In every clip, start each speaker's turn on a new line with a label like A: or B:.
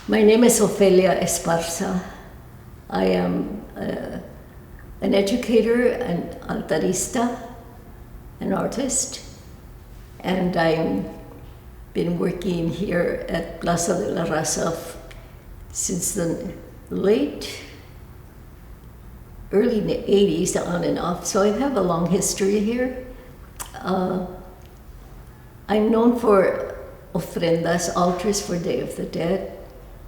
A: My name is Ofelia Esparza. I am an educator, an altarista, an artist, and I've been working here at Plaza de la Raza since the early 80s on and off, so I have a long history here. I'm known for ofrendas, altars for Day of the Dead,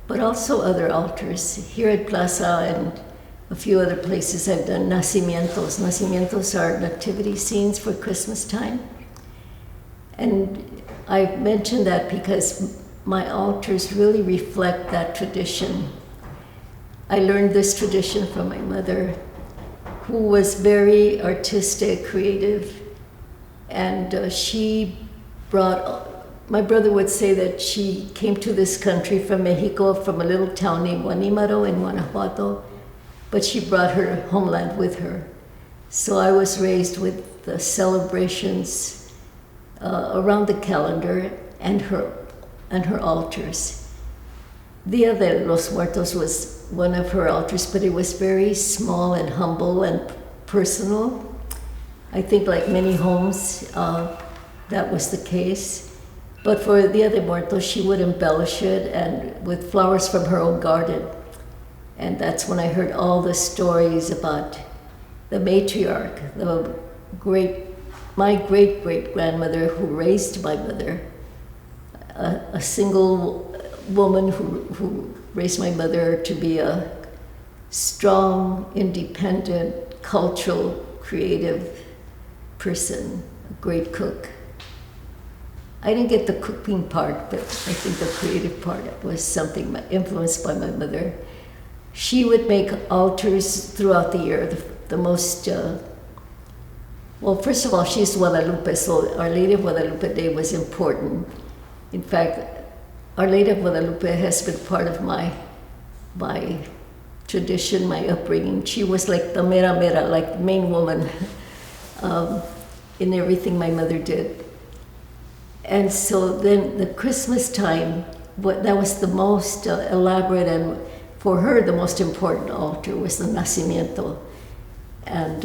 A: but also other altars. Here at Plaza and a few other places I've done nacimientos. Nacimientos are nativity scenes for Christmas time. And I mention that because my altars really reflect that tradition. I learned this tradition from my mother, who was very artistic, creative, and she brought, my brother would say that she came to this country from Mexico, from a little town named Guanímaro in Guanajuato, but she brought her homeland with her. So I was raised with the celebrations around the calendar and her altars. Dia de los Muertos was one of her altars, but it was very small and humble and personal. I think like many homes, that was the case. But for Dia de Muertos, she would embellish it and with flowers from her own garden. And that's when I heard all the stories about the matriarch, my great-great-grandmother who raised my mother, a single woman who raised my mother to be a strong, independent, cultural, creative person, a great cook. I didn't get the cooking part, but I think the creative part was something influenced by my mother. She would make altars throughout the year. The most, well, first of all, she's Guadalupe, so Our Lady of Guadalupe Day was important. In fact, Our Lady of Guadalupe has been part of my tradition, my upbringing. She was like the mera mera, like the main woman in everything my mother did. And so then the Christmas time, that was the most elaborate and for her the most important altar was the nacimiento. And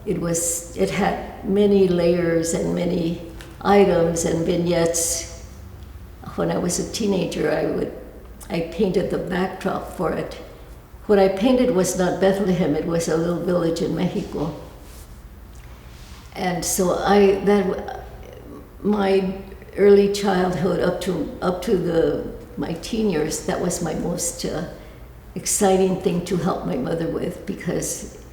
A: it had many layers and many items and vignettes. When I was a teenager, I painted the backdrop for it. What I painted was not Bethlehem, it was a little village in Mexico. And so my early childhood up to my teen years, that was my most exciting thing to help my mother with, because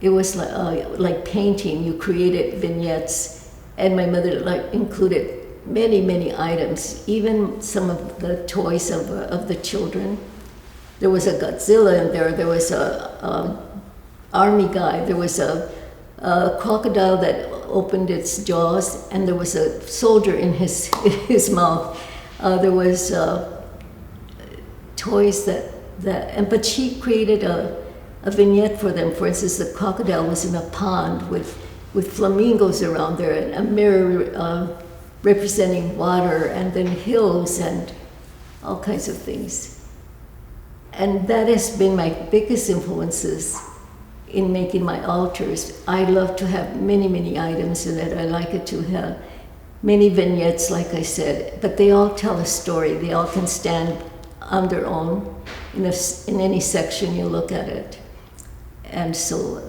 A: it was like painting. You created vignettes, and my mother included many items, even some of the toys of the children. There was a Godzilla in there was a army guy, there was a crocodile that opened its jaws, and there was a soldier in his mouth. There was toys but she created a vignette for them. For instance, the crocodile was in a pond with flamingos around there, and a mirror representing water, and then hills and all kinds of things. And that has been my biggest influences in making my altars. I love to have many items in it. I like it to have many vignettes, like I said, but they all tell a story. They all can stand on their own in any section you look at it. And so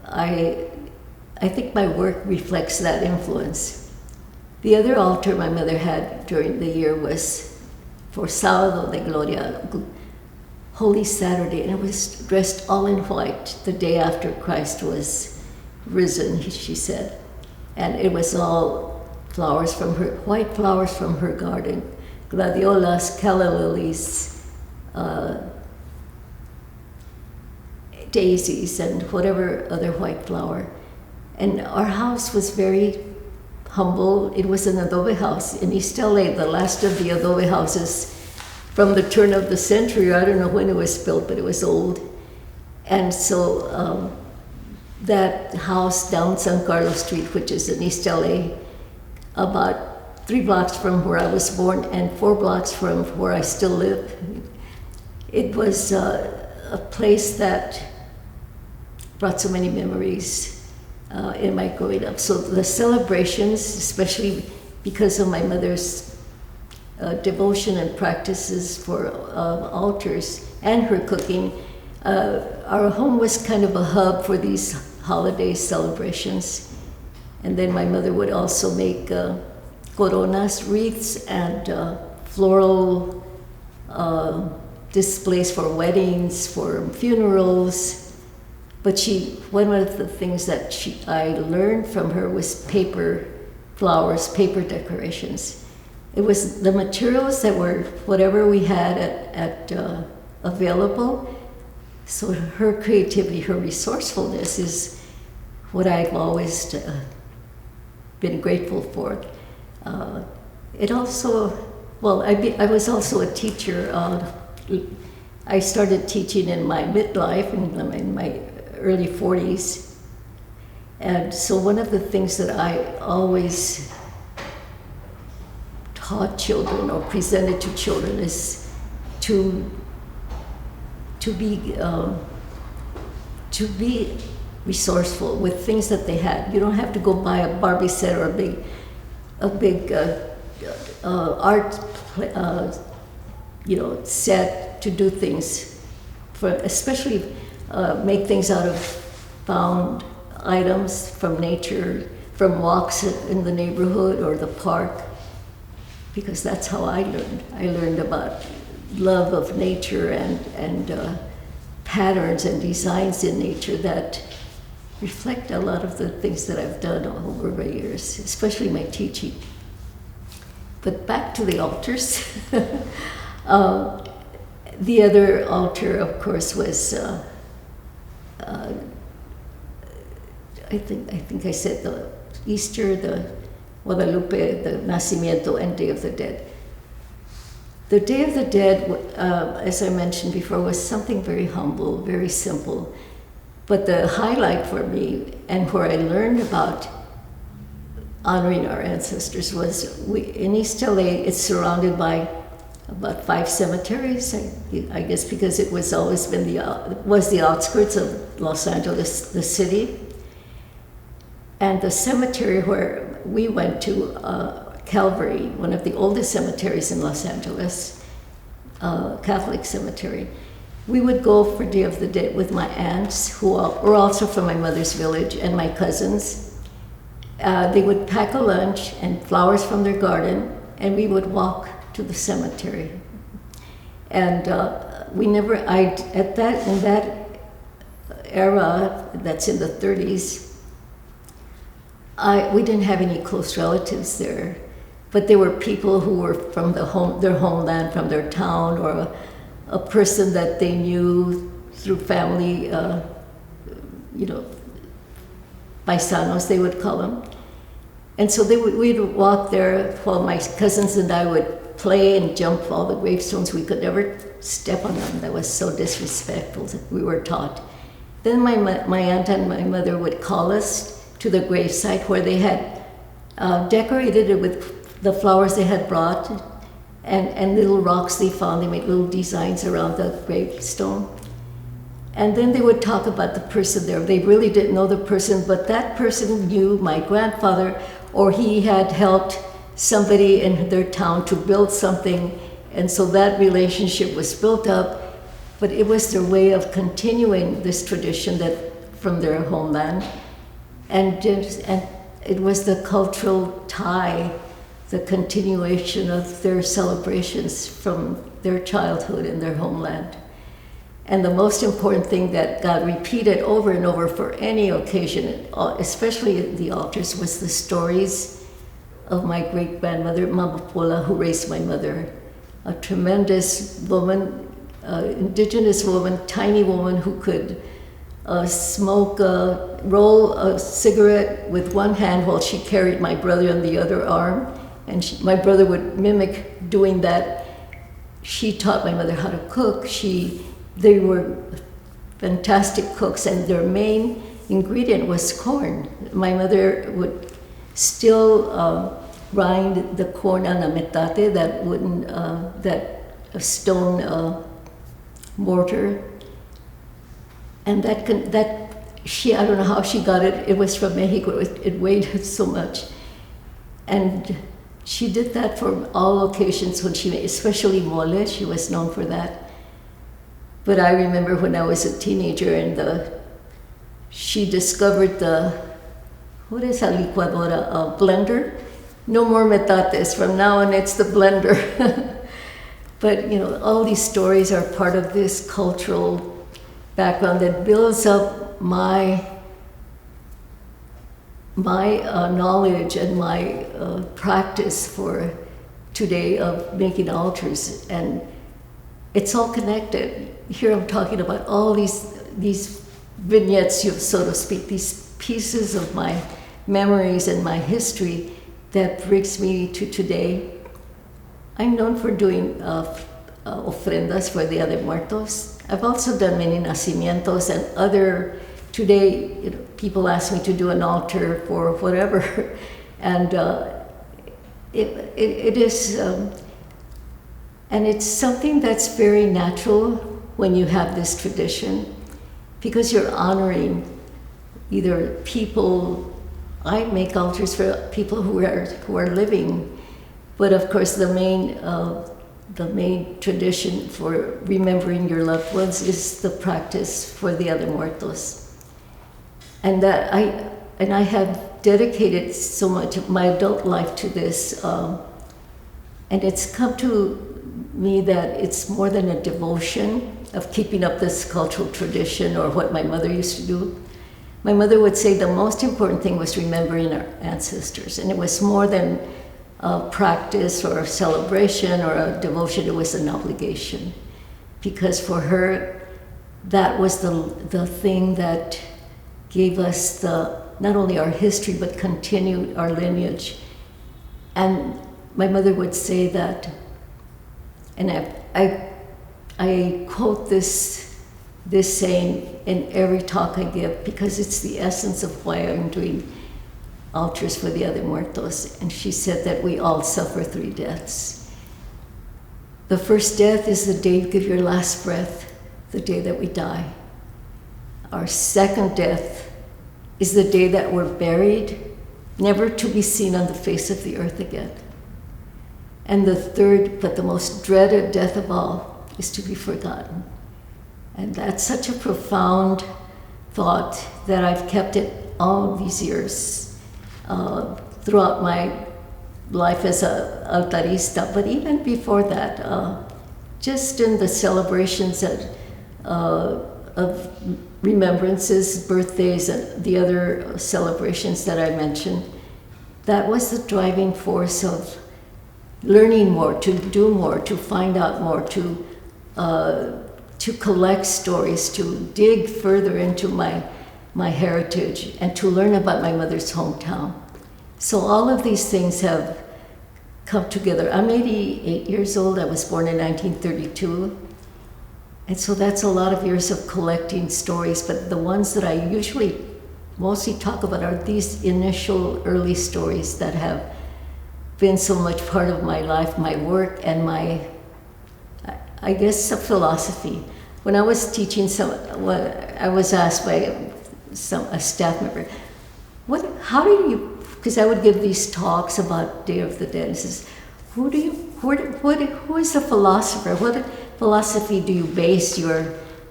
A: I think my work reflects that influence. The other altar my mother had during the year was for Sábado de Gloria, Holy Saturday, and it was dressed all in white the day after Christ was risen, she said. And it was all white flowers from her garden, gladiolas, calla lilies, daisies, and whatever other white flower. And our house was very humble. It was an adobe house in East LA, the last of the adobe houses from the turn of the century. I don't know when it was built, but it was old. And so that house down San Carlos Street, which is in East LA, about 3 blocks from where I was born and 4 blocks from where I still live. It was a place that brought so many memories in my growing up. So the celebrations, especially because of my mother's devotion and practices for altars and her cooking, our home was kind of a hub for these holiday celebrations. And then my mother would also make coronas, wreaths, and floral displays for weddings, for funerals. But one of the things that I learned from her was paper flowers, paper decorations. It was the materials that were whatever we had at available. So her creativity, her resourcefulness is what I've always been grateful for. It also, well, I was also a teacher. I started teaching in my midlife, in my early 40s. And so one of the things that I always taught children or presented to children is to be resourceful with things that they had. You don't have to go buy a Barbie set or a big art set to do things, especially make things out of found items from nature, from walks in the neighborhood or the park, because that's how I learned. I learned about love of nature and patterns and designs in nature that reflect a lot of the things that I've done over the years, especially my teaching. But back to the altars. The other altar, of course, was I think I said the Easter, the Guadalupe, the Nacimiento, and Day of the Dead. The Day of the Dead, as I mentioned before, was something very humble, very simple. But the highlight for me, and where I learned about honoring our ancestors, was in East LA, it's surrounded by about 5 cemeteries, I guess because it was always been the outskirts of Los Angeles, the city. And the cemetery where we went to, Calvary, one of the oldest cemeteries in Los Angeles, Catholic cemetery. We would go for Day of the Dead with my aunts, who were also from my mother's village, and my cousins. They would pack a lunch and flowers from their garden, and we would walk to the cemetery. And in that era, that's in the 30s, we didn't have any close relatives there, but there were people who were from their homeland, from their town, or a person that they knew through family, paisanos, they would call them. And so we'd walk there while my cousins and I would play and jump all the gravestones. We could never step on them. That was so disrespectful, we were taught. Then my aunt and my mother would call us to the gravesite where they had decorated it with the flowers they had brought and little rocks they found. They made little designs around the gravestone. And then they would talk about the person there. They really didn't know the person, but that person knew my grandfather, or he had helped somebody in their town to build something. And so that relationship was built up, but it was their way of continuing this tradition from their homeland. And it was the cultural tie, the continuation of their celebrations from their childhood in their homeland. And the most important thing that got repeated over and over for any occasion, especially at the altars, was the stories of my great-grandmother, Mama Pola, who raised my mother, a tremendous woman, indigenous woman, tiny woman who could roll a cigarette with one hand while she carried my brother on the other arm. And my brother would mimic doing that. She taught my mother how to cook. They were fantastic cooks, and their main ingredient was corn. My mother would still grind the corn on a metate, that wooden, that stone mortar. And she, I don't know how she got it. It was from Mexico. It weighed so much. And she did that for all occasions when she made, especially mole. She was known for that. But I remember when I was a teenager and she discovered what is a licuadora? A blender? No more metates. From now on, it's the blender. But, you know, all these stories are part of this cultural background that builds up my knowledge and my practice for today of making altars. And it's all connected. Here I'm talking about all these vignettes, so to speak, these pieces of my memories and my history that brings me to today. I'm known for doing ofrendas for the other muertos. I've also done many nacimientos and other. Today, you know, people ask me to do an altar for whatever, and it is, and it's something that's very natural when you have this tradition, because you're honoring either people. I make altars for people who are living. But of course, the main tradition for remembering your loved ones is the practice for the other muertos, and I have dedicated so much of my adult life to this, and it's come to me that it's more than a devotion of keeping up this cultural tradition or what my mother used to do. My mother would say the most important thing was remembering our ancestors, and it was more than a practice or a celebration or a devotion. It was an obligation, because for her that was the thing that gave us not only our history but continued our lineage. And my mother would say that, and I quote this saying in every talk I give, because it's the essence of why I'm doing altars for the other muertos. And she said that we all suffer 3 deaths. The first death is the day you give your last breath, the day that we die. Our second death is the day that we're buried, never to be seen on the face of the earth again. And the third, but the most dreaded death of all, is to be forgotten. And that's such a profound thought that I've kept it all these years. Throughout my life as an altarista, but even before that, just in the celebrations of remembrances, birthdays, and the other celebrations that I mentioned, that was the driving force of learning more, to do more, to find out more, to collect stories, to dig further into my heritage, and to learn about my mother's hometown. So all of these things have come together. I'm 88 years old. I was born in 1932. And so that's a lot of years of collecting stories, but the ones that I usually mostly talk about are these initial early stories that have been so much part of my life, my work, and my, I guess, a philosophy. When I was teaching I was asked by a staff member, how do you, because I would give these talks about Day of the Dead, and says, who is the philosopher? What philosophy do you base your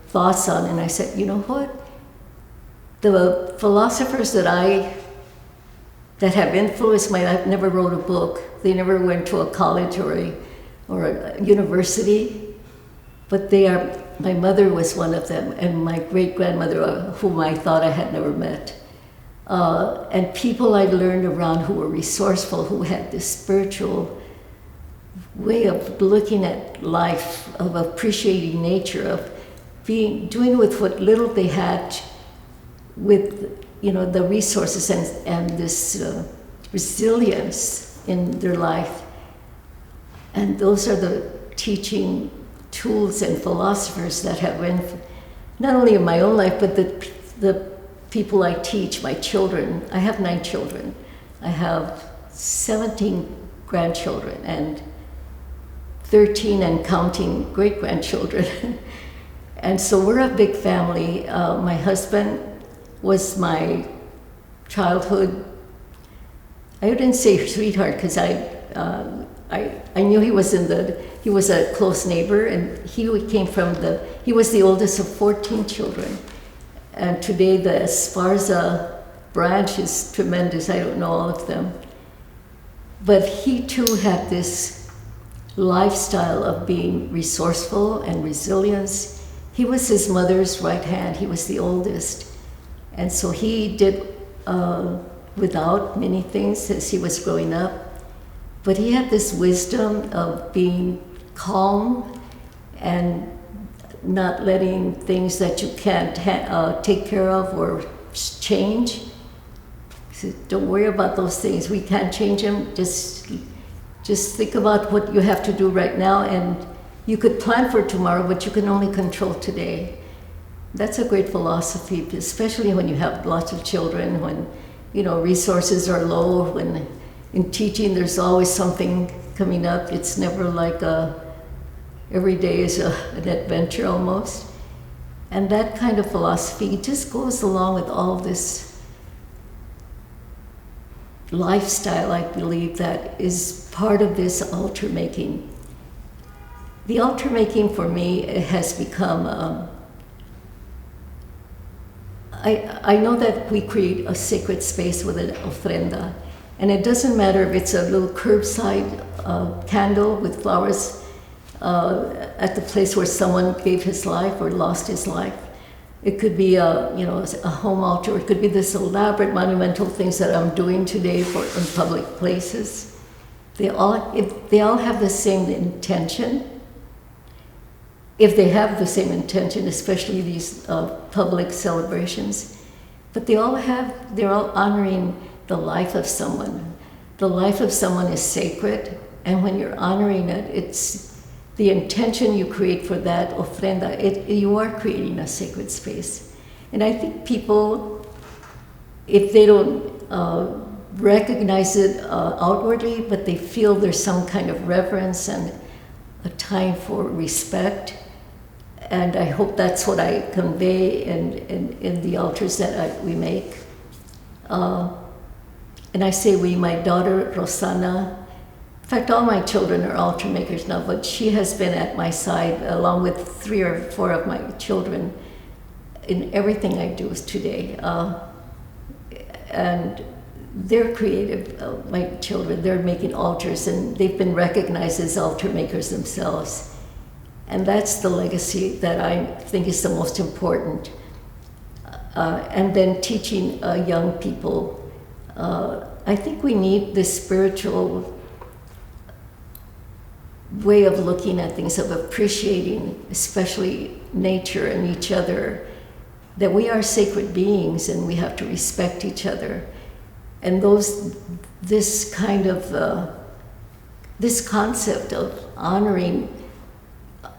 A: thoughts on? And I said, you know what? The philosophers that have influenced my life never wrote a book. They never went to a college or a university, but my mother was one of them, and my great-grandmother, whom I thought I had never met. And people I learned around who were resourceful, who had this spiritual way of looking at life, of appreciating nature, of doing with what little they had, with the resources and this resilience in their life. And those are the teaching tools and philosophers that have been, not only in my own life, but the people I teach, my children. I have 9 children. I have 17 grandchildren and 13 and counting great-grandchildren. And so we're a big family. My husband was my childhood, I wouldn't say sweetheart, because I knew he was a close neighbor, and he was the oldest of 14 children. And today the Esparza branch is tremendous. I don't know all of them. But he too had this lifestyle of being resourceful and resilience. He was his mother's right hand. He was the oldest. And so he did without many things as he was growing up. But he had this wisdom of being calm and not letting things that you can't take care of or change. So don't worry about those things. We can't change them. Just think about what you have to do right now, and you could plan for tomorrow, but you can only control today. That's a great philosophy, especially when you have lots of children, when resources are low, when in teaching there's always something coming up. It's never like every day is an adventure almost. And that kind of philosophy just goes along with all this lifestyle, I believe, that is part of this altar making. The altar making for me has become, I know that we create a sacred space with an ofrenda, and it doesn't matter if it's a little curbside candle with flowers at the place where someone gave his life or lost his life. It could be a home altar. It could be this elaborate monumental things that I'm doing today in public places. They all have the same intention. If they have the same intention, especially these public celebrations, but they're all honoring the life of someone. The life of someone is sacred, and when you're honoring it, it's the intention you create for that ofrenda. You are creating a sacred space. And I think people, if they don't recognize it outwardly, but they feel there's some kind of reverence and a time for respect, and I hope that's what I convey in the altars that we make. And I say we, my daughter Rosana, in fact, all my children are altar makers now, but she has been at my side along with 3 or 4 of my children in everything I do today. And they're creative, my children. They're making altars, and they've been recognized as altar makers themselves. And that's the legacy that I think is the most important. And then teaching young people. I think we need this spiritual way of looking at things, of appreciating especially nature and each other, that we are sacred beings and we have to respect each other. And this kind of this concept of honoring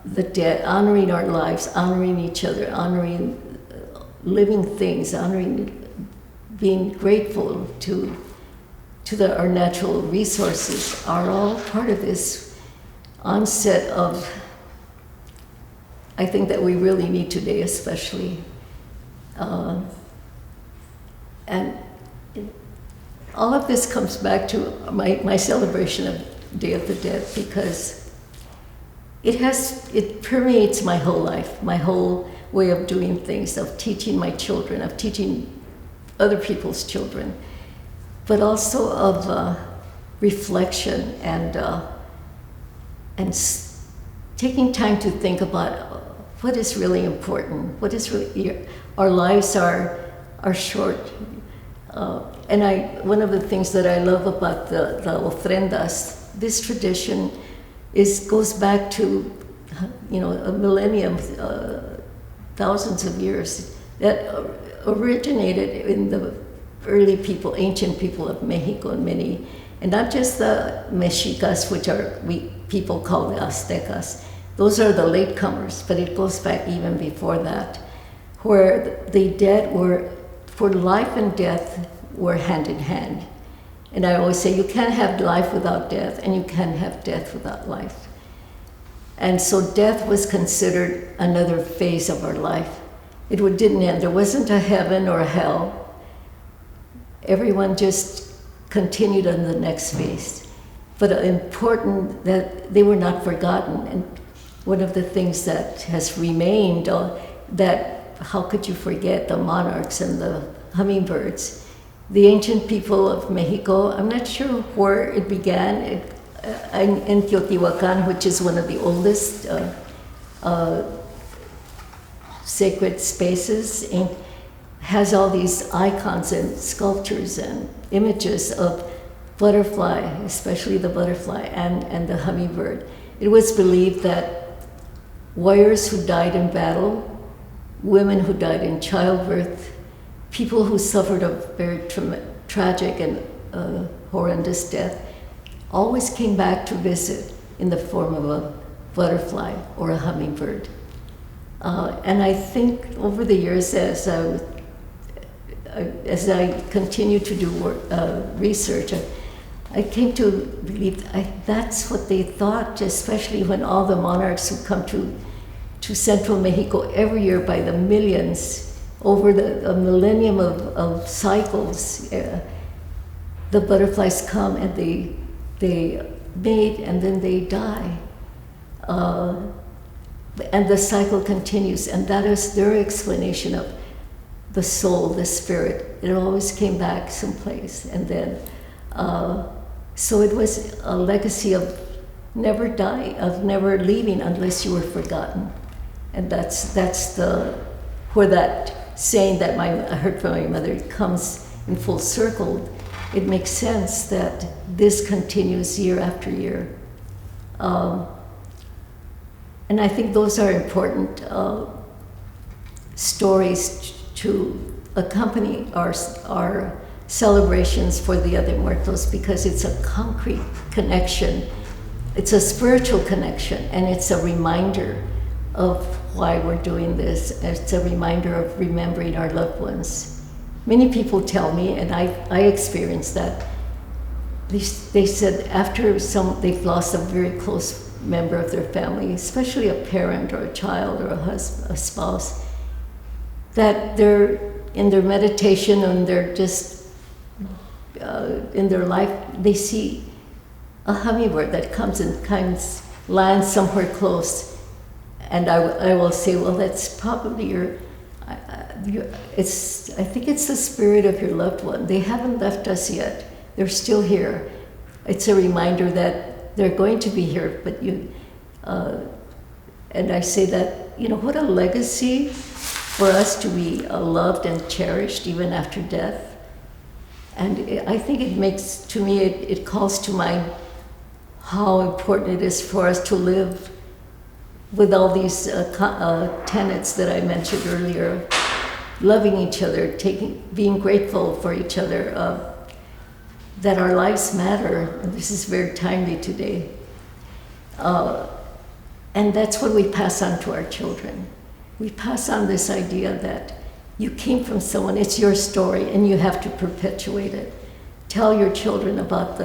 A: the dead, honoring our lives, honoring each other, honoring living things, honoring being grateful to our natural resources are all part of this onset of, I think, that we really need today especially. And all of this comes back to my celebration of Day of the Dead, because it permeates my whole life, my whole way of doing things, of teaching my children, of teaching other people's children, but also of reflection and taking time to think about what is really important, what is really, our lives are short. And one of the things that I love about the ofrendas, this tradition goes back to, a millennium, thousands of years, that originated in the early people, ancient people of Mexico and not just the Mexicas, which people call the Aztecas. Those are the latecomers, but it goes back even before that, where the dead were, for life and death, were hand in hand. And I always say you can't have life without death, and you can't have death without life. And so death was considered another phase of our life. It didn't end. There wasn't a heaven or a hell. Everyone just continued on the next phase. But important that they were not forgotten. And one of the things that has remained, that how could you forget the monarchs and the hummingbirds? The ancient people of Mexico, I'm not sure where it began, in Teotihuacan, which is one of the oldest sacred spaces, and has all these icons and sculptures and images of butterfly, especially the butterfly and the hummingbird. It was believed that warriors who died in battle, women who died in childbirth, people who suffered a very tragic and horrendous death, always came back to visit in the form of a butterfly or a hummingbird. And I think over the years, as I continue to do research, I came to believe that's what they thought, especially when all the monarchs who come to central Mexico every year by the millions over a millennium of cycles. The butterflies come and they mate and then they die. And the cycle continues, and that is their explanation of the soul, the spirit. It always came back someplace, and then, so it was a legacy of never die, of never leaving unless you were forgotten. And that's where that saying that I heard from my mother comes in full circle. It makes sense that this continues year after year. And I think those are important stories to accompany our celebrations for the Dia de Muertos, because it's a concrete connection. It's a spiritual connection, and it's a reminder of why we're doing this. It's a reminder of remembering our loved ones. Many people tell me, and I experienced that, they said after they've lost a very close member of their family, especially a parent or a child or a spouse, that they're in their meditation and they're just in their life, they see a hummingbird that comes and lands somewhere close, and I will say, well, that's probably I think it's the spirit of your loved one. They haven't left us yet. They're still here. It's a reminder that they're going to be here, but and I say that, what a legacy for us to be loved and cherished even after death. And I think it calls to mind how important it is for us to live with all these tenets that I mentioned earlier, loving each other, being grateful for each other, that our lives matter. And this is very timely today. And that's what we pass on to our children. We pass on this idea that you came from someone, it's your story, and you have to perpetuate it. Tell your children about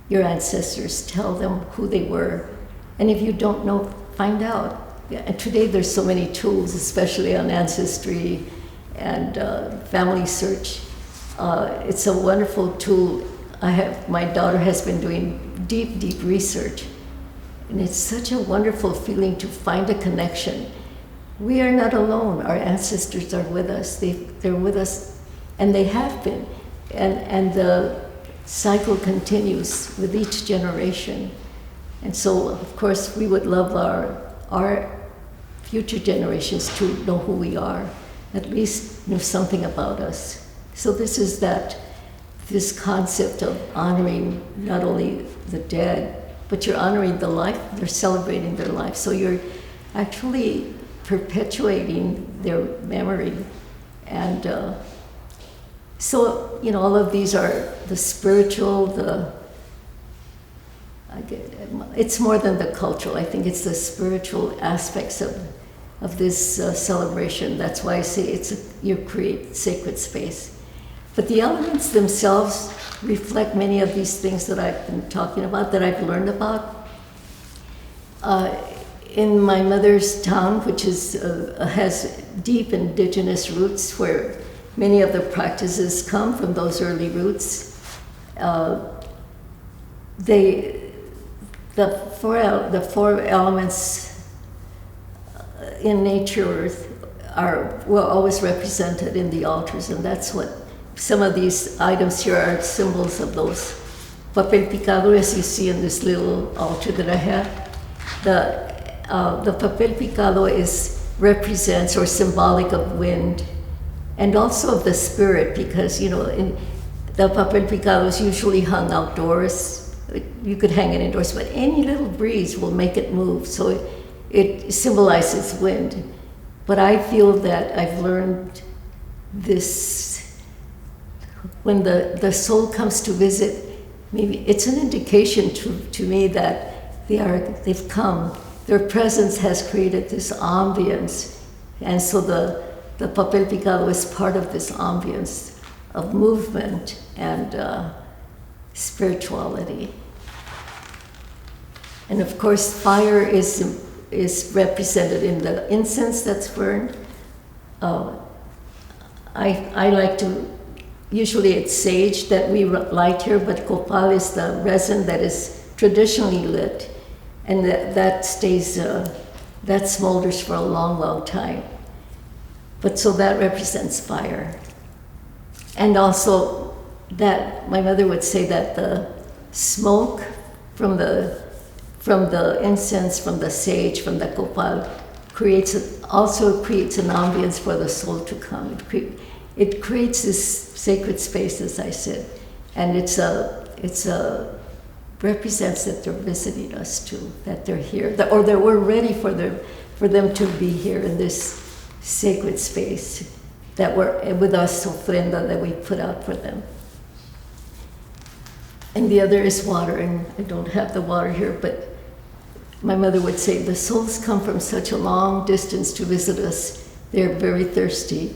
A: your ancestors, tell them who they were. And if you don't know, find out. And today there's so many tools, especially on Ancestry and Family Search. It's a wonderful tool. My daughter has been doing deep, deep research. And it's such a wonderful feeling to find a connection. We are not alone. Our ancestors are with us. They're with us, and they have been. And the cycle continues with each generation. And so, of course, we would love our future generations to know who we are, at least know something about us. So this is this concept of honoring not only the dead, but you're honoring the life, you're celebrating their life. So you're actually perpetuating their memory. And so, all of these are the spiritual, it's more than the cultural. I think it's the spiritual aspects of this celebration. That's why I say you create sacred space. But the elements themselves reflect many of these things that I've been talking about, that I've learned about. In my mother's town, which has deep indigenous roots, where many of the practices come from those early roots, the four elements in nature were always represented in the altars, and that's what some of these items here are symbols of those. Papel picado, as you see in this little altar that I have, the papel picado represents or symbolic of wind, and also of the spirit, because the papel picado is usually hung outdoors. You could hang it indoors, but any little breeze will make it move, so it symbolizes wind. But I feel that I've learned this, when the soul comes to visit, maybe it's an indication to me that they've come. Their presence has created this ambience, and so the papel picado is part of this ambience of movement and spirituality. And of course, fire is represented in the incense that's burned. I like to, usually it's sage that we light here, but copal is the resin that is traditionally lit, and that stays, that smolders for a long, long time. But so that represents fire. And also that, my mother would say that the smoke from the incense, from the sage, from the copal, also creates an ambience for the soul to come. It creates this sacred space, as I said, and represents that they're visiting us too, that they're here, or that we're ready for them to be here in this sacred space that we're with us ofrenda that we put out for them. And the other is water, and I don't have the water here, but my mother would say, the souls come from such a long distance to visit us. They're very thirsty.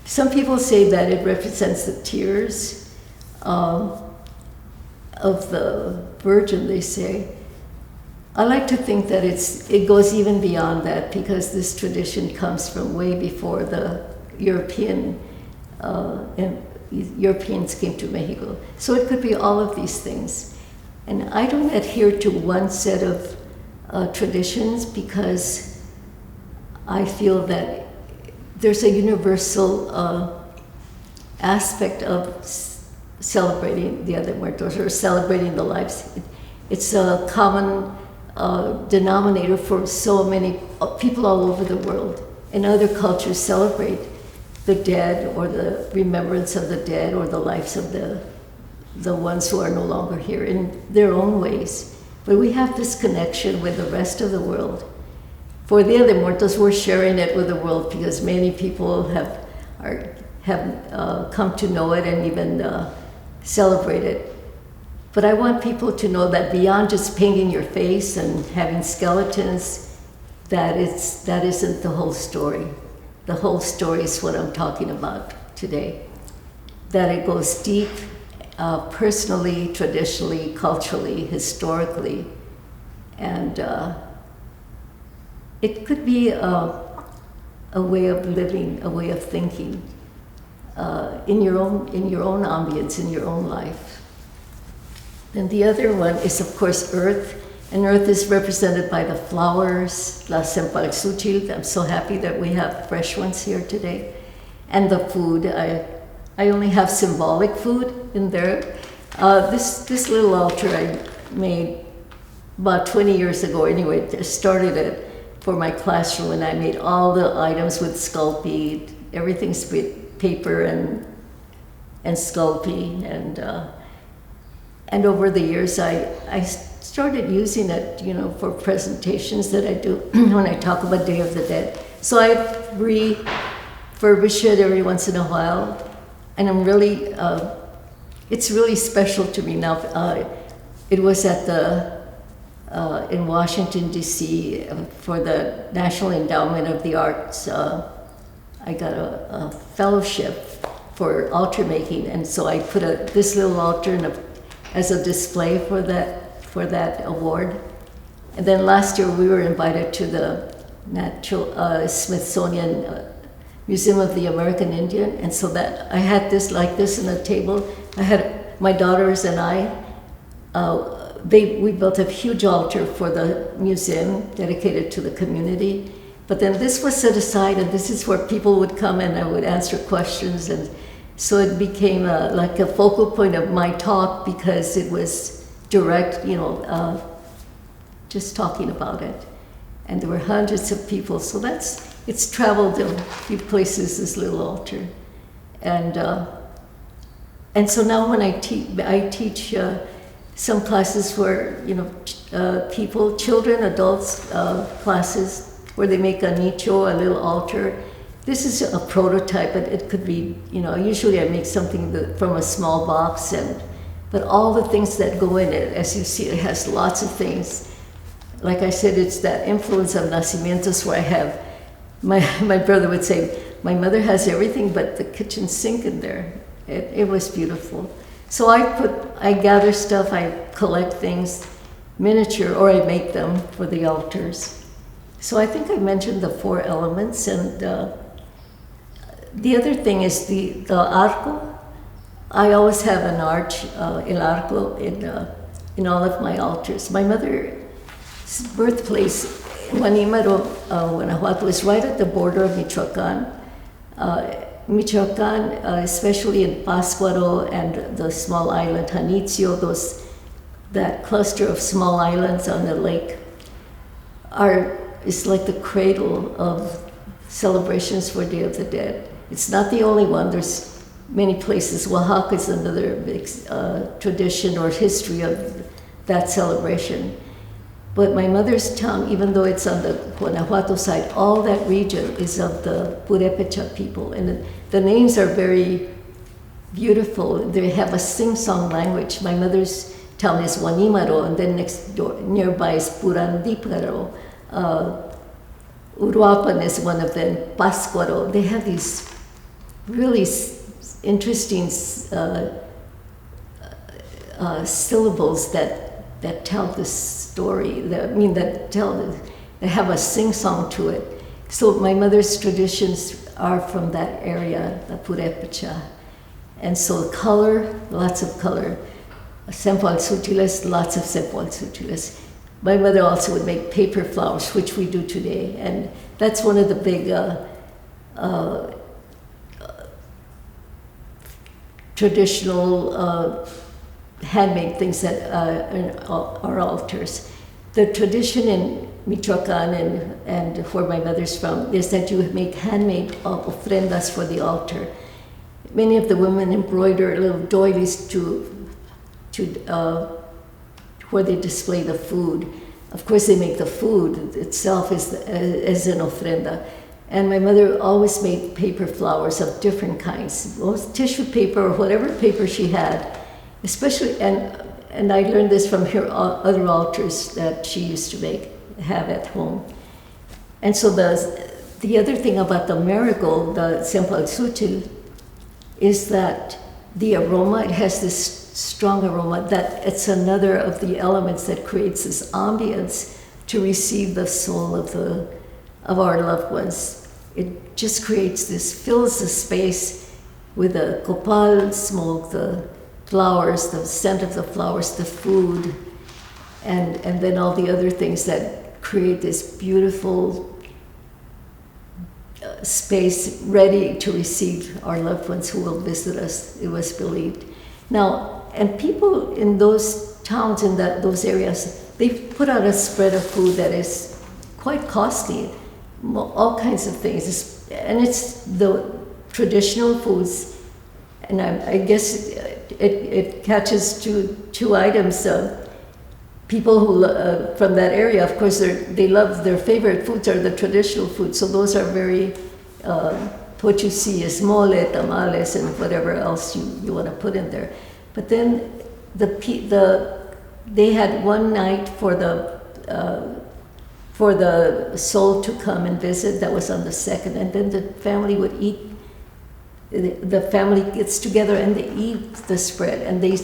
A: Some people say that it represents the tears of the Virgin, they say. I like to think that it goes even beyond that, because this tradition comes from way before the Europeans came to Mexico. So it could be all of these things. And I don't adhere to one set of traditions, because I feel that there's a universal aspect of celebrating Dia de Muertos, or celebrating the lives. It's a common denominator for so many people all over the world. And other cultures celebrate the dead, or the remembrance of the dead, or the lives of the ones who are no longer here in their own ways. But we have this connection with the rest of the world. For Dia de Muertos, we're sharing it with the world, because many people have come to know it and even celebrate it. But I want people to know that beyond just painting your face and having skeletons, that isn't the whole story. The whole story is what I'm talking about today. That it goes deep, personally, traditionally, culturally, historically, and it could be a way of living, a way of thinking, in your own ambience, in your own life. And the other one is, of course, earth. And earth is represented by the flowers, la cempasúchil. I'm so happy that we have fresh ones here today. And the food. I only have symbolic food in there. This little altar I made about 20 years ago. Anyway, I started it for my classroom, and I made all the items with Sculpey. Everything's with paper and Sculpey. And over the years, I started using it, for presentations that I do when I talk about Day of the Dead. So I refurbish it every once in a while, and I'm really, it's really special to me now. It was at in Washington, D.C. For the National Endowment of the Arts. I got a fellowship for altar making, and so I put this little altar as a display for that award. And then last year we were invited to the Smithsonian Museum of the American Indian, and so that I had this like this in a table. I had my daughters and I. We built a huge altar for the museum dedicated to the community. But then this was set aside, and this is where people would come and I would answer questions, and so it became like a focal point of my talk because it was direct, just talking about it. And there were hundreds of people, so it's traveled a few places, this little altar. And so now when I teach some classes where, children, adults, classes, where they make a nicho, a little altar. This is a prototype, but it could be, usually I make something from a small box, but all the things that go in it, as you see, it has lots of things. Like I said, it's that influence of nacimientos where I have, my brother would say, my mother has everything but the kitchen sink in there. It was beautiful. So I gather stuff, I collect things, miniature, or I make them for the altars. So I think I mentioned the 4 elements, and the other thing is the arco. I always have an arch, el arco, in all of my altars. My mother's birthplace, Guanímaro, Guanajuato, is right at the border of Michoacán. Michoacán, especially in Pátzcuaro and the small island Janitzio, that cluster of small islands on the lake, is like the cradle of celebrations for Day of the Dead. It's not the only one. There's many places. Oaxaca is another big tradition or history of that celebration. But my mother's town, even though it's on the Guanajuato side, all that region is of the Purépecha people. And the names are very beautiful. They have a sing-song language. My mother's town is Guanímaro, and then nearby is Purandíparo. Uruapan is one of them, Pátzcuaro. They have these really interesting syllables that tell the story, they have a sing-song to it. So my mother's traditions are from that area, the Purépecha. And so color, lots of color. Cempalzútiles, lots of cempalzútiles. My mother also would make paper flowers, which we do today, and that's one of the big traditional handmade things that are altars. The tradition in Michoacán and where my mother's from is that you make handmade ofrendas for the altar. Many of the women embroider little doilies to where they display the food. Of course, they make the food itself as an ofrenda. And my mother always made paper flowers of different kinds, both tissue paper or whatever paper she had, especially, and I learned this from her other altars that she used to have at home. And so the other thing about the marigold, the cempalzútil, is that the aroma, it has this strong aroma, that it's another of the elements that creates this ambience to receive the soul of our loved ones. It just creates this, fills the space with the copal smoke, the flowers, the scent of the flowers, the food, and then all the other things that create this beautiful space ready to receive our loved ones who will visit us, it was believed. Now, and people in those towns, in those areas, they put out a spread of food that is quite costly, all kinds of things. And it's the traditional foods, and I guess it catches two items. People who from that area, of course, they love their favorite foods are the traditional foods. So those are very, what you see is mole, tamales, and whatever else you want to put in there. But then they had one night for the soul to come and visit. That was on the 2nd, and then the family would eat the family gets together and they eat the spread, and they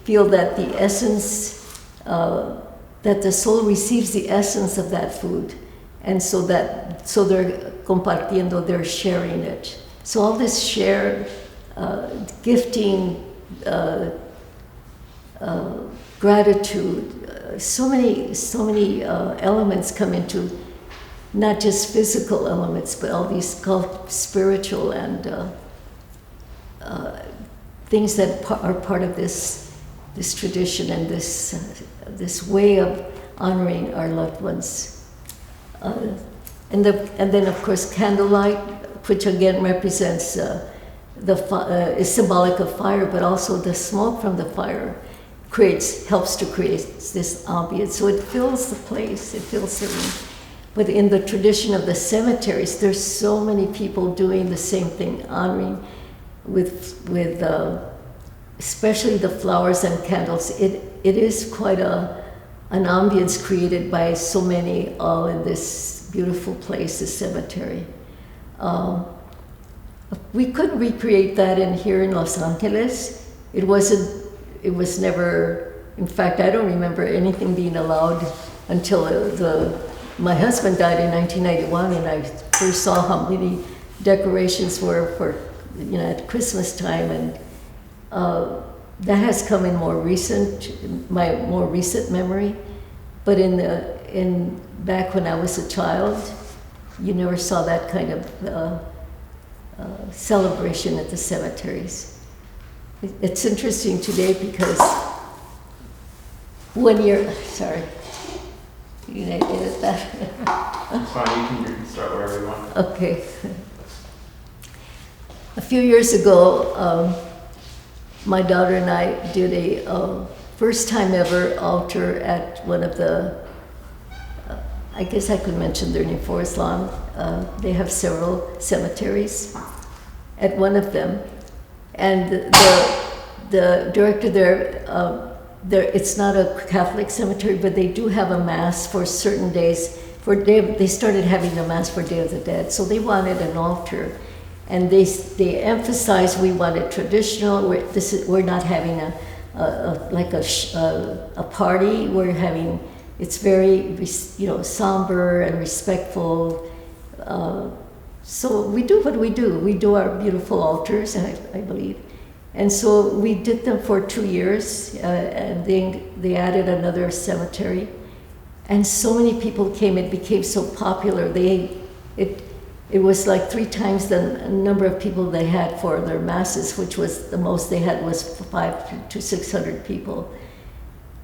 A: feel that the essence, that the soul receives the essence of that food, and so they're compartiendo, they're sharing it. So all this shared gifting, gratitude, so many elements come into, not just physical elements, but all these spiritual and things that are part of this tradition and this way of honoring our loved ones. And then of course candlelight, which again represents is symbolic of fire, but also the smoke from the fire helps to create this ambience. So it fills the place, it fills the room. But in the tradition of the cemeteries, there's so many people doing the same thing, honoring with especially the flowers and candles. It is quite an ambience created by so many, all in this beautiful place, the cemetery. We could recreate that here in Los Angeles. It was never, in fact, I don't remember anything being allowed until my husband died in 1991, and I first saw how many decorations were for, at Christmas time, and that has come in my more recent memory. But back when I was a child, you never saw that kind of celebration at the cemeteries. It's interesting today because sorry, you can edit that.
B: It's fine, you can start wherever you want.
A: Okay. A few years ago, my daughter and I did a first time ever altar at one of the, I guess I could mention their name, Forest Lawn. They have several cemeteries at one of them. And the director there, it's not a Catholic cemetery, but they do have a mass for certain days. They started having a mass for Day of the Dead, so they wanted an altar. And they emphasized we want it traditional. We're not having a party. We're having, it's very somber and respectful. So we do what we do. We do our beautiful altars, I believe. And so we did them for 2 years, and then they added another cemetery. And so many people came, it became so popular. It was like 3 times the number of people they had for their masses, which was the most they had was 500 to 600 people.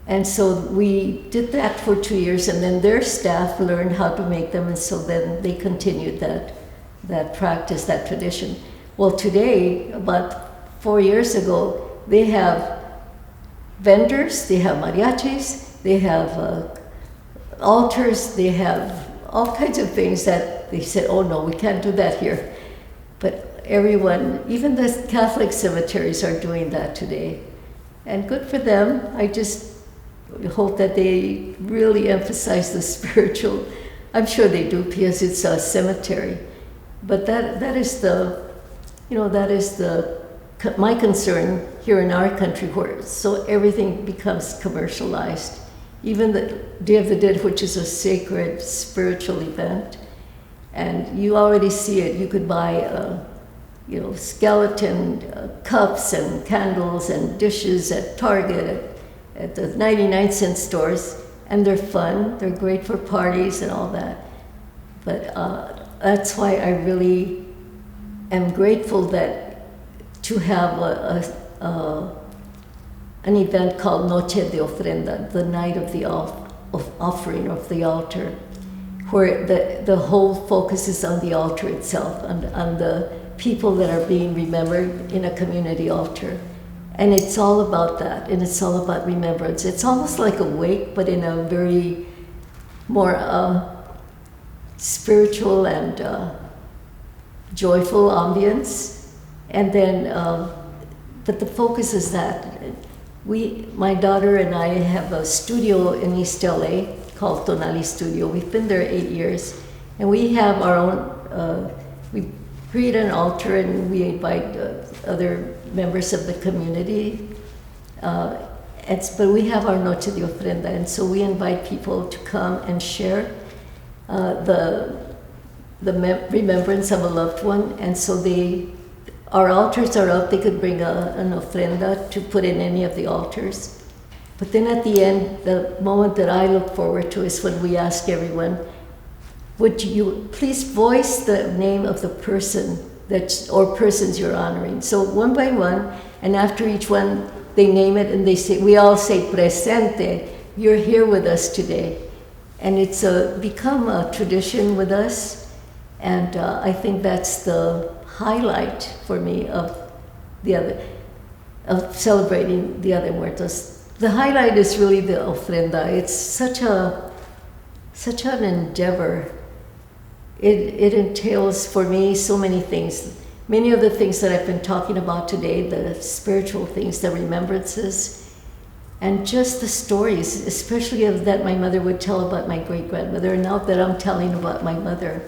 A: And so we did that for 2 years, and then their staff learned how to make them, and so then they continued that practice, that tradition. Well, today, about 4 years ago, they have vendors, they have mariachis, they have altars, they have all kinds of things that they said, oh no, we can't do that here. But everyone, even the Catholic cemeteries are doing that today. And good for them. I just hope that they really emphasize the spiritual. I'm sure they do because it's a cemetery. But that is my concern here in our country, where so everything becomes commercialized. Even the Day of the Dead, which is a sacred spiritual event, and you already see it. You could buy, skeleton cups and candles and dishes at Target, at the 99-cent stores, and they're fun. They're great for parties and all that. But that's why I really am grateful to have an event called Noche de Ofrenda, the night of the offering of the altar, where the whole focus is on the altar itself, on the people that are being remembered in a community altar. And it's all about that, and it's all about remembrance. It's almost like a wake, but in a very more spiritual and joyful ambience. And then, but the focus is that. My daughter and I have a studio in East LA called Tonali Studio. We've been there 8 years, and we have our own, we create an altar and we invite other members of the community. But we have our Noche de Ofrenda, and so we invite people to come and share the remembrance of a loved one. And so our altars are up. They could bring an ofrenda to put in any of the altars. But then at the end, the moment that I look forward to is when we ask everyone, would you please voice the name of the person or persons you're honoring? So one by one, and after each one, they name it and we all say presente, you're here with us today. And it's become a tradition with us, and I think that's the highlight for me of celebrating Dia de Muertos. The highlight is really the ofrenda. It's such an endeavor. It entails for me so many things. Many of the things that I've been talking about today, the spiritual things, the remembrances, and just the stories, especially that my mother would tell about my great-grandmother, and now that I'm telling about my mother.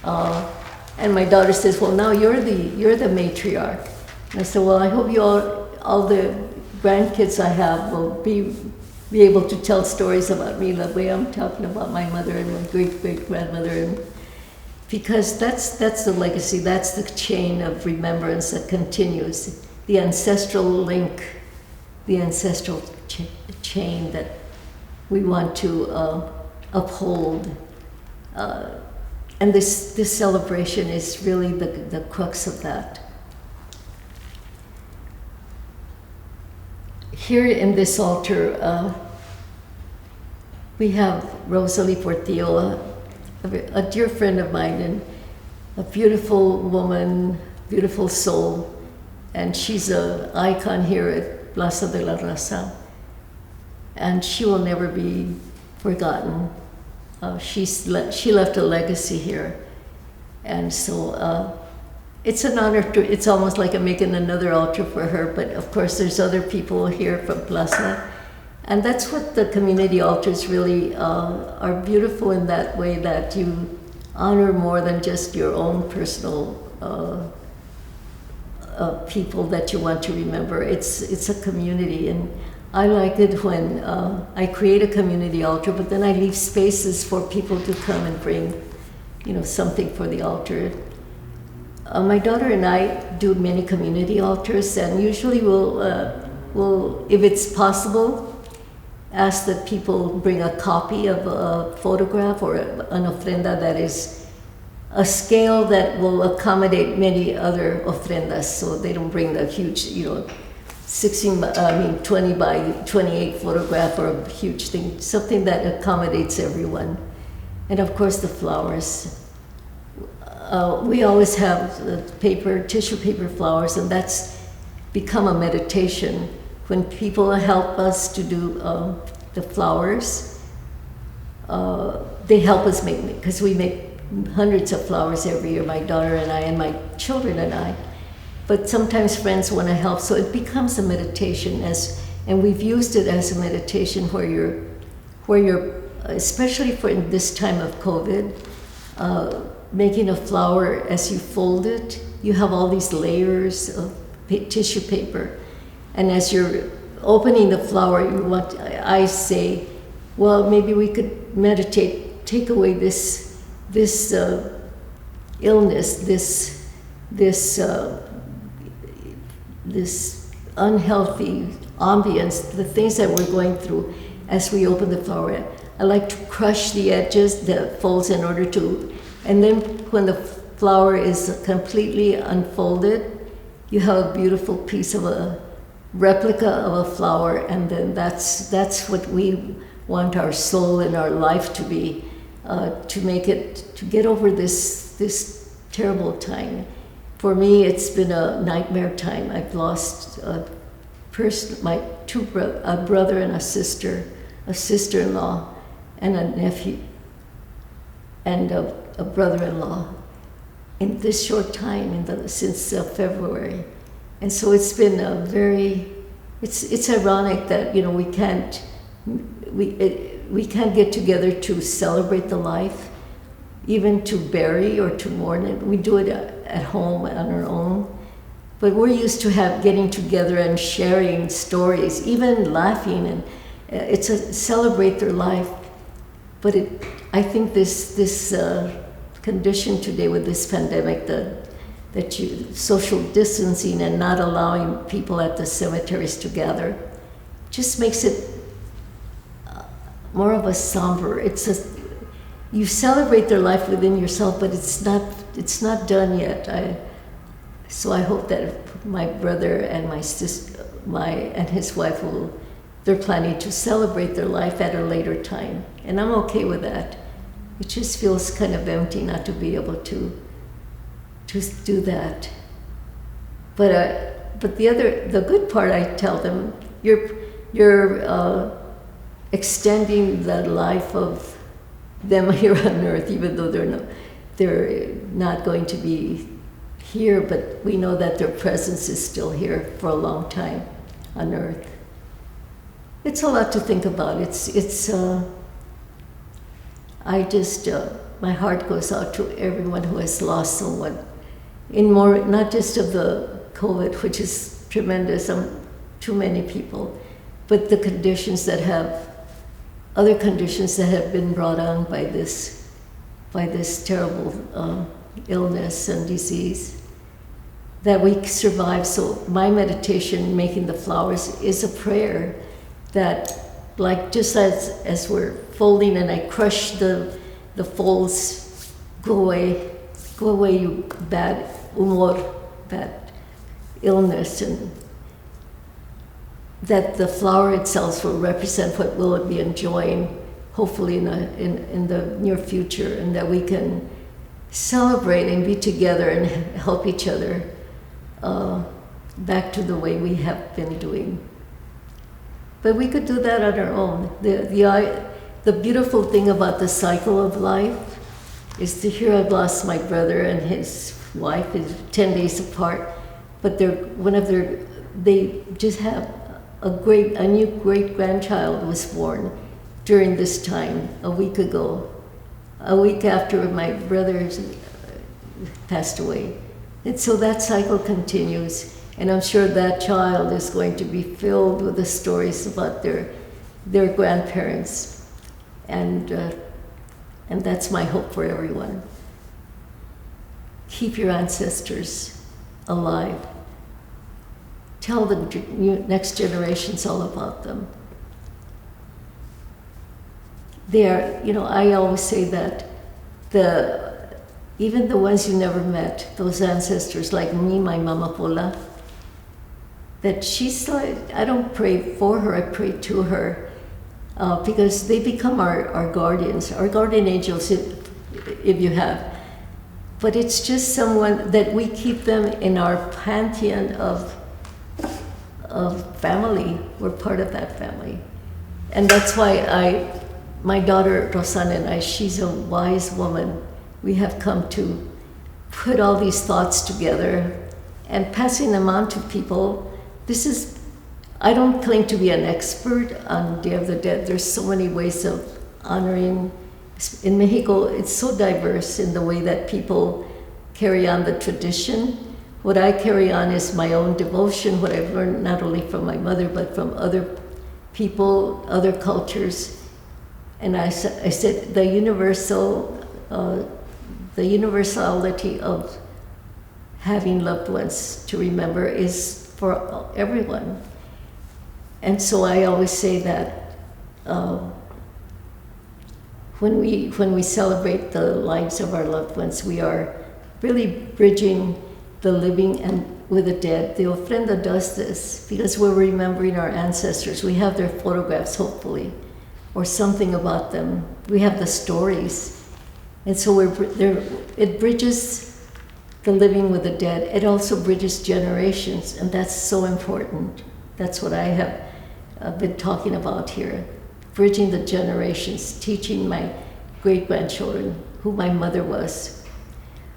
A: And my daughter says, well, now you're the matriarch. And I said, well, I hope all the grandkids I have will be able to tell stories about me the way I'm talking about my mother and my great-great-grandmother. And because that's the legacy, that's the chain of remembrance that continues, the ancestral link, the ancestral chain that we want to uphold. And this celebration is really the crux of that. Here in this altar, we have Rosalie Portillo, a dear friend of mine, and a beautiful woman, beautiful soul, and she's an icon here at Plaza de la Raza, and she will never be forgotten. She left a legacy here, and so it's an honor it's almost like I'm making another altar for her, but of course there's other people here from Plaza. And that's what the community altars really are beautiful in that way, that you honor more than just your own personal people that you want to remember. It's a community, and I like it when I create a community altar, but then I leave spaces for people to come and bring, something for the altar. My daughter and I do many community altars, and usually we'll, if it's possible, ask that people bring a copy of a photograph or an ofrenda that is a scale that will accommodate many other ofrendas, so they don't bring the huge, 20 by 28 photograph or a huge thing, something that accommodates everyone. And of course the flowers. We always have tissue paper flowers, and that's become a meditation. When people help us to do the flowers, they help us because we make hundreds of flowers every year, my daughter and I and my children and I. But sometimes friends want to help, so it becomes a meditation, and we've used it as a meditation where you're especially for in this time of COVID, making a flower as you fold it. You have all these layers of tissue paper. And as you're opening the flower, I say, well, maybe we could meditate, take away this illness, this unhealthy ambience, the things that we're going through as we open the flower. I like to crush the edges, the folds, in order to, and then when the flower is completely unfolded, you have a beautiful piece of a replica of a flower, and then that's what we want our soul and our life to be, to get over this terrible time. For me, it's been a nightmare time. I've lost a brother and a sister-in-law, and a nephew, and a brother-in-law in this short time, since February. And so it's been it's ironic that we can't get together to celebrate the life, even to bury or to mourn it. We do it at home on our own. But we're used to getting together and sharing stories, even laughing, and it's a celebrate their life. But I think this condition today with this pandemic, that social distancing and not allowing people at the cemeteries to gather, just makes it more of a somber. You celebrate their life within yourself, but it's not done yet. So I hope that my brother and my sister, and his wife they're planning to celebrate their life at a later time, and I'm okay with that. It just feels kind of empty not to be able to do that. But the good part, I tell them, you're extending the life of them here on earth, even though they're not going to be here, but we know that their presence is still here for a long time on earth. It's a lot to think about. My heart goes out to everyone who has lost someone, not just of the COVID, which is tremendous, too many people, but the other conditions that have been brought on by this terrible illness and disease, that we survive. So my meditation, making the flowers, is a prayer that, like, just as we're folding and I crush the folds, go away, you bad humor, bad illness, and that the flower itself will represent what we'll be enjoying, hopefully in the near future, and that we can celebrate and be together and help each other back to the way we have been doing. But we could do that on our own. The beautiful thing about the cycle of life is to hear I've lost my brother and his wife is 10 days apart, but they just have a new great-grandchild was born during this time, a week ago, a week after my brother passed away. And so that cycle continues, and I'm sure that child is going to be filled with the stories about their grandparents, and that's my hope for everyone. Keep your ancestors alive. Tell the next generations all about them. They are, I always say that even the ones you never met, those ancestors like me, my Mama Pola, that I don't pray for her, I pray to her, because they become our guardians, our guardian angels, if you have. But it's just someone that we keep them in our pantheon of family. We're part of that family. And that's why my daughter Rosana and I, she's a wise woman. We have come to put all these thoughts together and passing them on to people. I don't claim to be an expert on Day of the Dead. There's so many ways of honoring. In Mexico, it's so diverse in the way that people carry on the tradition. What I carry on is my own devotion, what I've learned not only from my mother, but from other people, other cultures. And I said the universality of having loved ones to remember is for everyone. And so I always say that when we celebrate the lives of our loved ones, we are really bridging the living and with the dead. The ofrenda does this because we're remembering our ancestors. We have their photographs, hopefully, or something about them. We have the stories. And so it bridges the living with the dead. It also bridges generations, and that's so important. That's what I have been talking about here. Bridging the generations, teaching my great-grandchildren who my mother was,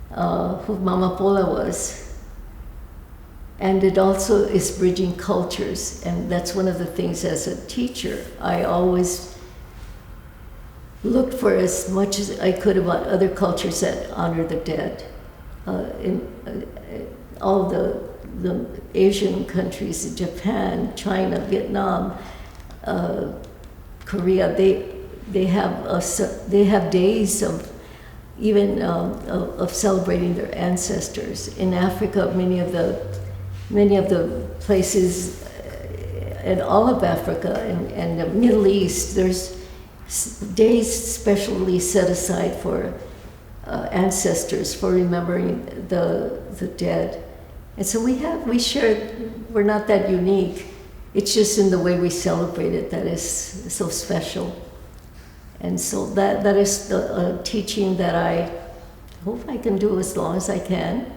A: who Mama Pola was. And it also is bridging cultures, and that's one of the things as a teacher, looked for as much as I could about other cultures that honor the dead. In all the Asian countries, Japan, China, Vietnam, Korea, they have days of even of celebrating their ancestors. In Africa, many of the places in all of Africa and the Middle East, there's days specially set aside for ancestors, for remembering the dead. And so we share, we're not that unique. It's just in the way we celebrate it that is so special. And so that is the teaching that I hope I can do as long as I can,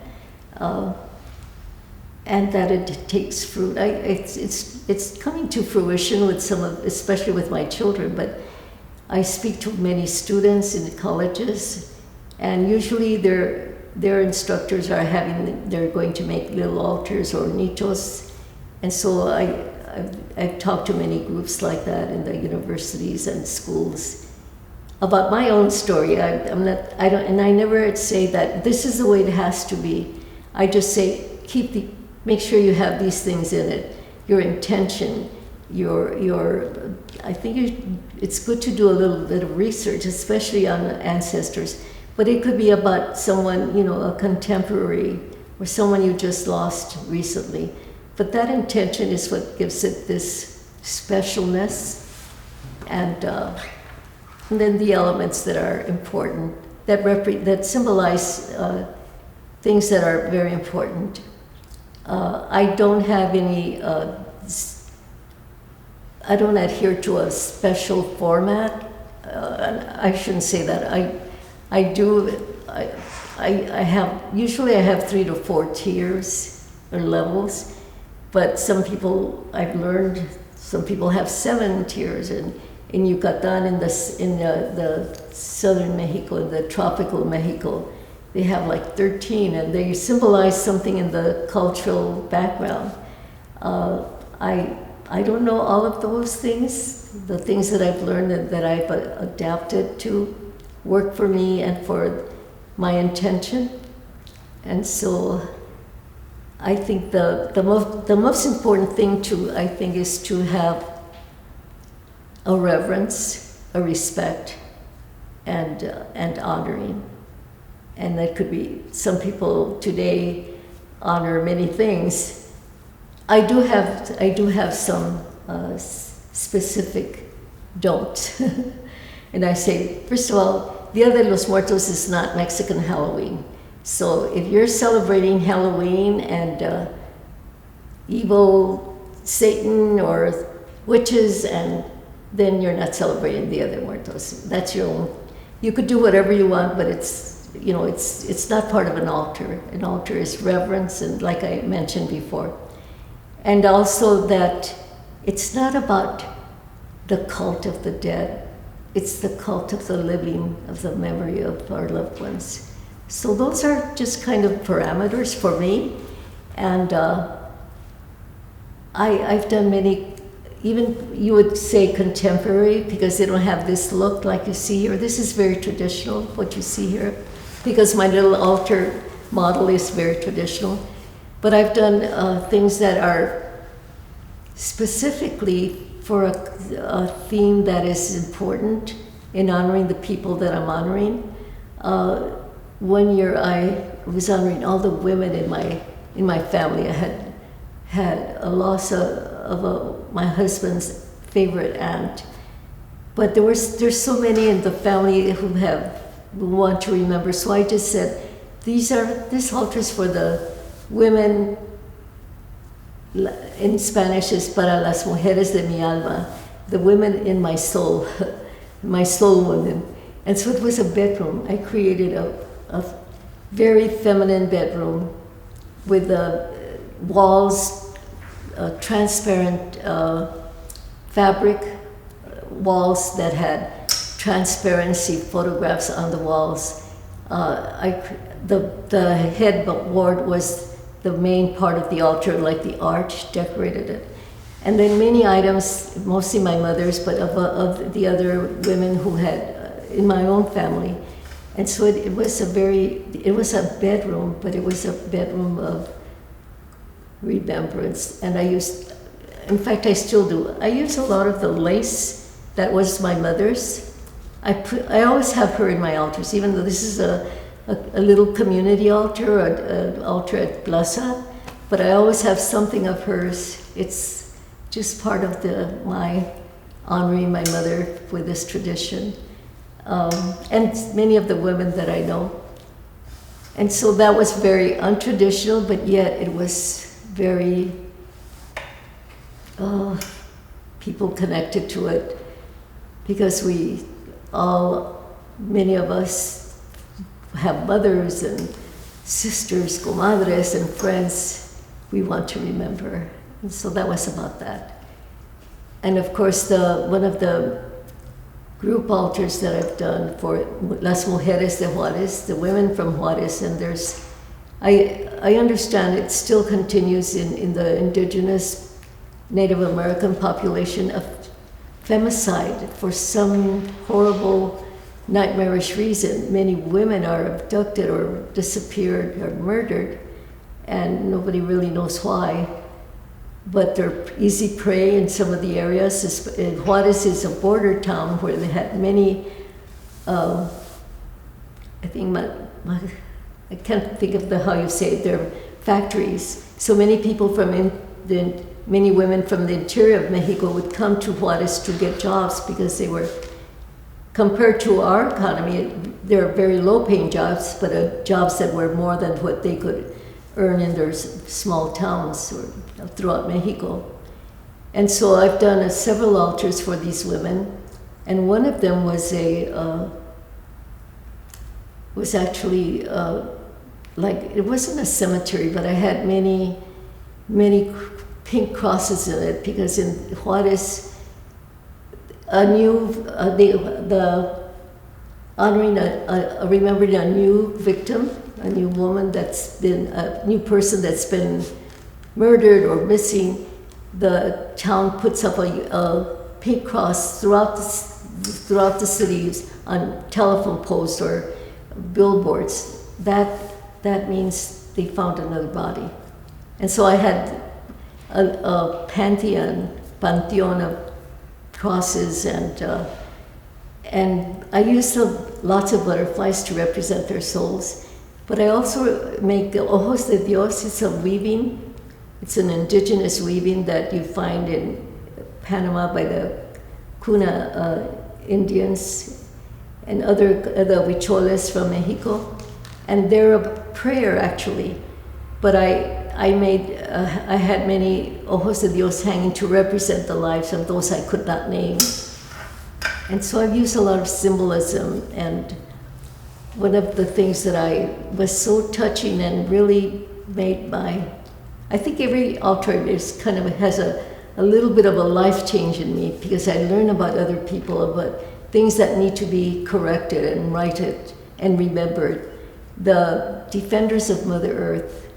A: and that it takes fruit. It's coming to fruition with especially with my children, but I speak to many students in the colleges, and usually their instructors they're going to make little altars or nichos, and so I've talked to many groups like that in the universities and schools about my own story. I never say that this is the way it has to be. I just say make sure you have these things in it. Your intention, I think it's good to do a little bit of research, especially on ancestors. But it could be about someone, a contemporary or someone you just lost recently. But that intention is what gives it this specialness, and then the elements that are important, that symbolize things that are very important. I don't have any. I don't adhere to a special format. I shouldn't say that. I have 3 to 4 tiers or levels, but some people I've learned, some people have 7 tiers. And in Yucatan, in the southern Mexico, in the tropical Mexico, they have like 13, and they symbolize something in the cultural background. I don't know all of those things. The things that I've learned and that I've adapted to work for me and for my intention. And so I think the most important thing is to have a reverence, a respect, and honoring. And that could be, some people today honor many things. I do have some specific don't. And I say, first of all, Dia de los Muertos is not Mexican Halloween. So if you're celebrating Halloween and evil Satan or witches, and then you're not celebrating Dia de Muertos. That's your own. You could do whatever you want, but it's not part of an altar. An altar is reverence, and like I mentioned before. And also that it's not about the cult of the dead. It's the cult of the living, of the memory of our loved ones. So those are just kind of parameters for me. And I've done many, even you would say contemporary, because they don't have this look like you see here. This is very traditional, what you see here, because my little altar model is very traditional. But I've done things that are specifically for a theme that is important in honoring the people that I'm honoring. One year I was honoring all the women in my family. I had a loss of my husband's favorite aunt, but there's so many in the family who want to remember. So I just said, this altar is for the women. In Spanish is para las mujeres de mi alma, the women in my soul, my soul women. And so it was a bedroom. I created a very feminine bedroom with walls, transparent fabric walls that had transparency photographs on the walls. The headboard was the main part of the altar, like the arch decorated it. And then many items, mostly my mother's, but of the other women who had in my own family. And so it was a bedroom, but it was a bedroom of remembrance. And in fact, I still do. I use a lot of the lace that was my mother's. I always have her in my altars, even though this is a little community altar, an altar at Plaza, but I always have something of hers. It's just part of my honoring my mother with this tradition. And many of the women that I know. And so that was very untraditional, but yet it was very, people connected to it, because many of us have mothers and sisters, comadres, and friends we want to remember. And so that was about that. And of course, one of the group altars that I've done for Las Mujeres de Juárez, the women from Juárez, and I understand it still continues in the indigenous Native American population of femicide for some horrible, nightmarish reason. Many women are abducted or disappeared or murdered, and nobody really knows why. But they're easy prey in some of the areas. Juárez is a border town where they had many, I think I can't think of how you say it, they're factories. So many people many women from the interior of Mexico would come to Juárez to get jobs, because they were, compared to our economy, they're very low paying jobs, but jobs that were more than what they could earn in their small towns or throughout Mexico. And so I've done several altars for these women, and one of them was actually like, it wasn't a cemetery, but I had many pink crosses in it, because in Juárez, remembering a new victim, a new woman a new person that's been murdered or missing, the town puts up a pink cross throughout the cities on telephone posts or billboards. That means they found another body. And so I had a pantheon of crosses, and I used lots of butterflies to represent their souls. But I also make the ojos de Dios. It's a weaving. It's an indigenous weaving that you find in Panama by the Cuna Indians and the Huicholes from Mexico. And they're a prayer, actually. But I had many ojos de Dios hanging to represent the lives of those I could not name. And so I've used a lot of symbolism, and one of the things that I was so touching and really made I think every altar has a little bit of a life change in me, because I learn about other people, about things that need to be corrected and righted and remembered. The Defenders of Mother Earth,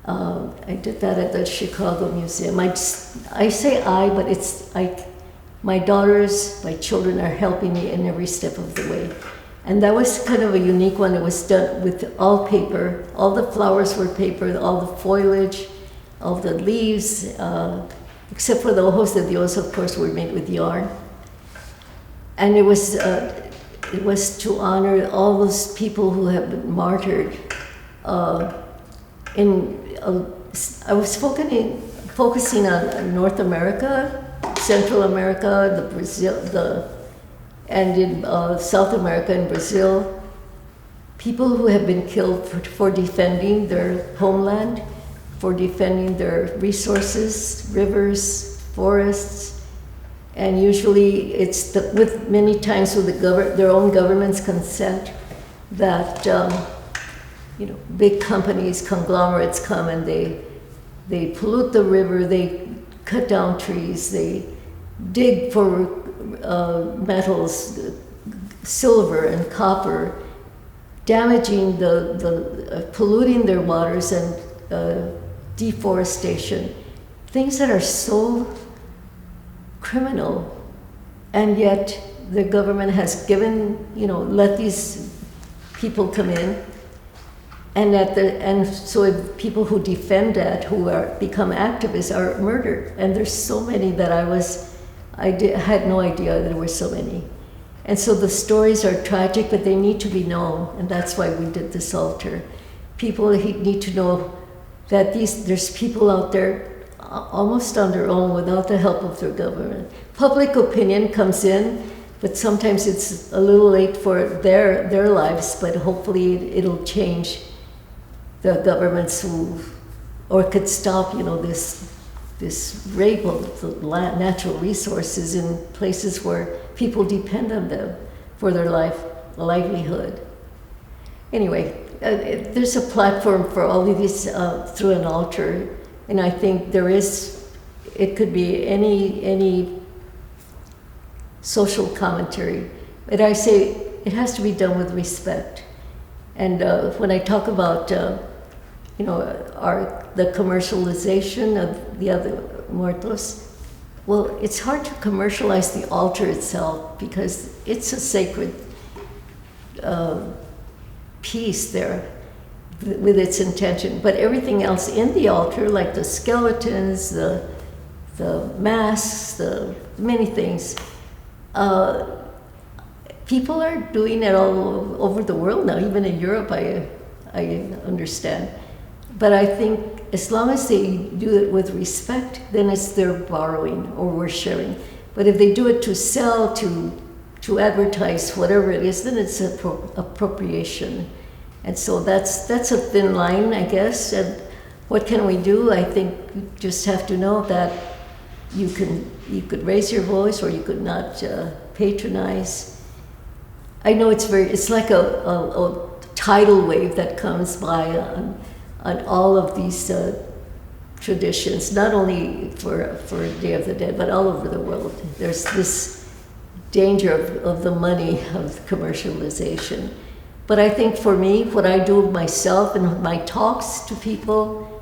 A: I did that at the Chicago Museum. I say but my daughters, my children are helping me in every step of the way. And that was kind of a unique one. It was done with all paper. All the flowers were paper, all the foliage, all the leaves, except for the ojos de Dios, of course, were made with yarn. And it was to honor all those people who have been martyred. I was focusing on North America, Central America, Brazil, and in South America and Brazil, people who have been killed for defending their homeland, for defending their resources, rivers, forests, and usually it's many times with their own government's consent that big companies, conglomerates come and they pollute the river, they cut down trees, they dig for metals, silver and copper, damaging polluting their waters, and deforestation, things that are so criminal, and yet the government has given, let these people come in, and so if people who defend that, who become activists, are murdered. And there's so many that had no idea there were so many. And so the stories are tragic, but they need to be known, and that's why we did this altar. People need to know that there's people out there almost on their own without the help of their government. Public opinion comes in, but sometimes it's a little late for their lives, but hopefully it'll change the governments or could stop, this rape of the natural resources in places where people depend on them for their livelihood. Anyway, there's a platform for all of these through an altar, and I think it could be any social commentary, but I say it has to be done with respect. And when I talk about the commercialization of the other Muertos, well, it's hard to commercialize the altar itself because it's a sacred piece there with its intention. But everything else in the altar, like the skeletons, the masks, the many things, people are doing it all over the world now, even in Europe, I understand. But I think as long as they do it with respect, then it's their borrowing or we're sharing. But if they do it to sell, to advertise, whatever it is, then it's appropriation. And so that's a thin line, I guess. And what can we do? I think you just have to know that you could raise your voice or you could not patronize. I know it's like a tidal wave that comes by on all of these traditions, not only for Day of the Dead, but all over the world. There's this danger of the money of commercialization. But I think for me, what I do myself and my talks to people,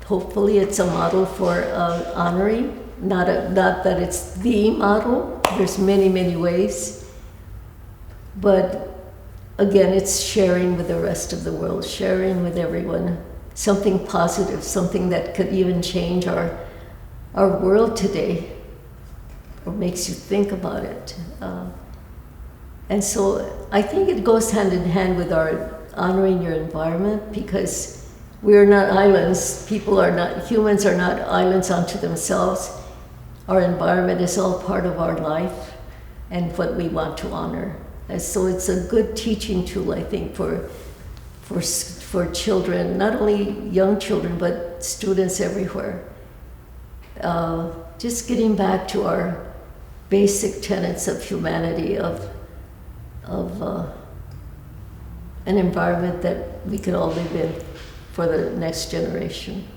A: hopefully it's a model for honoring, not that it's the model. There's many, many ways. But again, it's sharing with the rest of the world, sharing with everyone, something positive, something that could even change our world today, or makes you think about it. And so I think it goes hand in hand with our honoring your environment, because we are not islands. Humans are not islands unto themselves. Our environment is all part of our life and what we want to honor. And so it's a good teaching tool, I think, for children, not only young children, but students everywhere. Just getting back to our basic tenets of humanity, of an environment that we can all live in for the next generation.